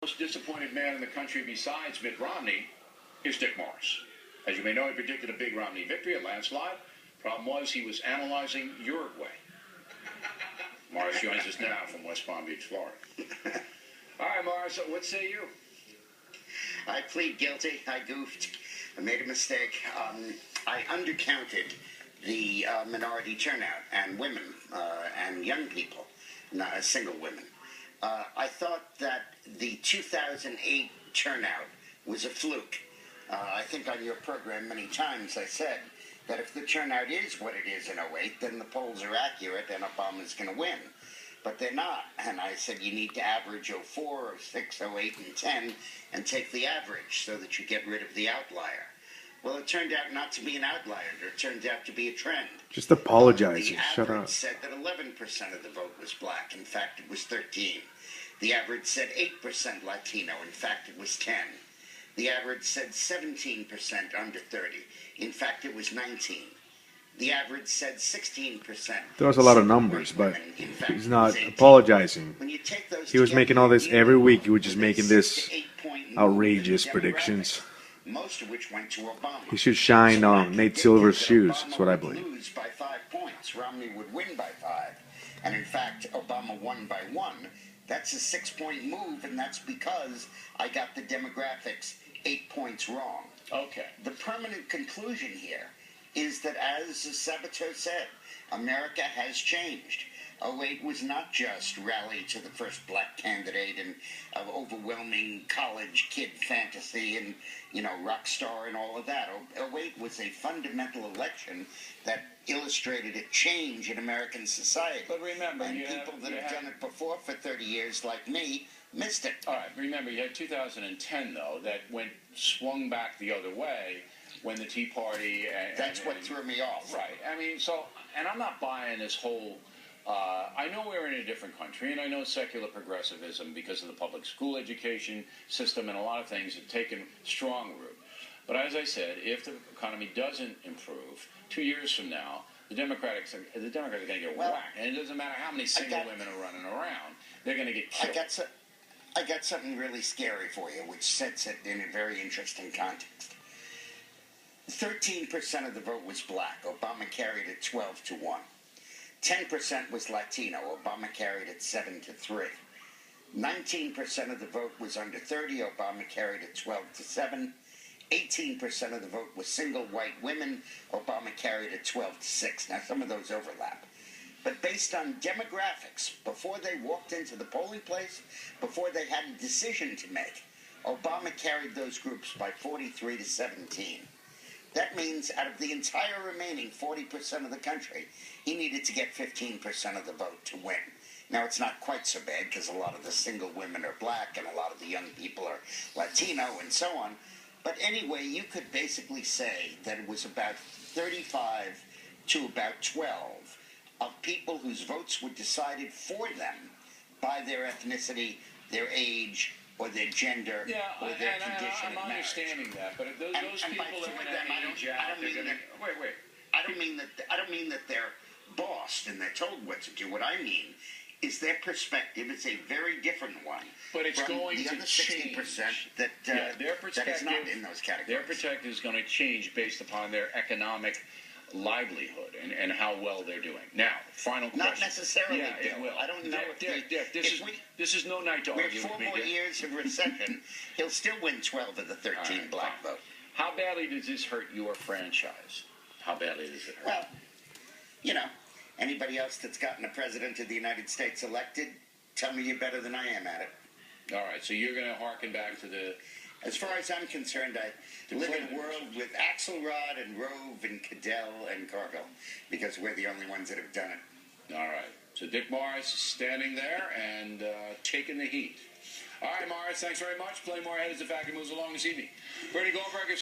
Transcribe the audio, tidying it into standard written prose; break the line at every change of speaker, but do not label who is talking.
most disappointed man in the country besides Mitt Romney is Dick Morris. As you may know, he predicted a big Romney victory, a landslide. Problem was, he was analyzing Uruguay. Morris joins us now from West Palm Beach, Florida. All right, Morris, what say you?
I plead guilty. I goofed. I made a mistake. I undercounted the minority turnout and women and young people, not single women. I thought that the 2008 turnout was a fluke. I think on your program many times I said that if the turnout is what it is in 08, then the polls are accurate and Obama's going to win. But they're not. And I said you need to average 04, 06, 08, and 10 and take the average so that you get rid of the outlier. Well, it turned out not to be an outlier. It turned out to be a trend.
Just apologize and shut
The
up.
average said that 11% of the vote was black. In fact, it was 13. The average said 8% Latino. In fact, it was 10. The average said 17% under 30. In fact, it was 19. The average said 16%.
There was a lot of numbers, but he's not apologizing.
When you take those
He was
together,
making all this every week. He was just
with a
making
6
this
to 8 point move
outrageous
in the
predictions.
demographics, most of which went to Obama.
He should shine on Nate Silver's shoes. That's what I
Obama would
believe.
lose by 5 points. Romney would win by 5. And in fact, Obama won by 1. That's a 6-point move, and that's because I got the demographics 8 points wrong.
Okay.
The permanent conclusion here is that, as Sabato said, America has changed. 08 was not just rally to the first black candidate and overwhelming college kid fantasy and, rock star and all of that. 08 was a fundamental election that illustrated a change in American society.
But remember,
and people that have done it before for 30 years, like me, missed it.
All right, remember, you had 2010, though, that swung back the other way when the Tea Party...
That's what threw me off.
Right. I mean, and I'm not buying this whole... I know we're in a different country, and I know secular progressivism, because of the public school education system and a lot of things, have taken strong root. But as I said, if the economy doesn't improve, 2 years from now, the Democrats are going to get whacked. And it doesn't matter how many single women are running around, they're going to get killed.
I got something really scary for you, which sets it in a very interesting context. 13% of the vote was black. Obama carried it 12-1. 10% was Latino. Obama carried it 7-3. 19% of the vote was under 30. Obama carried it 12-7. 18% of the vote was single white women. Obama carried it 12-6. Now, some of those overlap. But based on demographics, before they walked into the polling place, before they had a decision to make, Obama carried those groups by 43-17. That means out of the entire remaining 40% of the country, he needed to get 15% of the vote to win. Now, it's not quite so bad because a lot of the single women are black and a lot of the young people are Latino and so on. But anyway, you could basically say that it was about 35 to about 12 of people whose votes were decided for them by their ethnicity, their age, or their gender, or their condition of marriage.
I'm understanding that, but if those people are going to age out, they're going to... Wait.
I don't mean that they're bossed and they're told what to do. What I mean is their perspective is a very different one.
But it's going
the
to
other
change.
60% that is not in those categories.
Their perspective is going to change based upon their economic livelihood and how well they're doing. Now, final question.
Not necessarily,
Yeah,
Bill.
it will.
I don't know
Dick, this is no night to
with
argue
4
with me,
more
Dick.
years of recession, he'll still win 12 of the 13
right,
black
fine.
vote.
How badly does this hurt your franchise? How badly does it hurt?
Well, anybody else that's gotten a president of the United States elected, tell me you're better than I am at it.
All right, so you're going to harken back to the...
As far as I'm concerned, I live in a world with Axelrod and Rove and Cadell and Cargill, because we're the only ones that have done it.
All right. So Dick Morris is standing there and taking the heat. All right, Morris, thanks very much. Play more ahead as the factory moves along this evening. Bernie Goldberg is...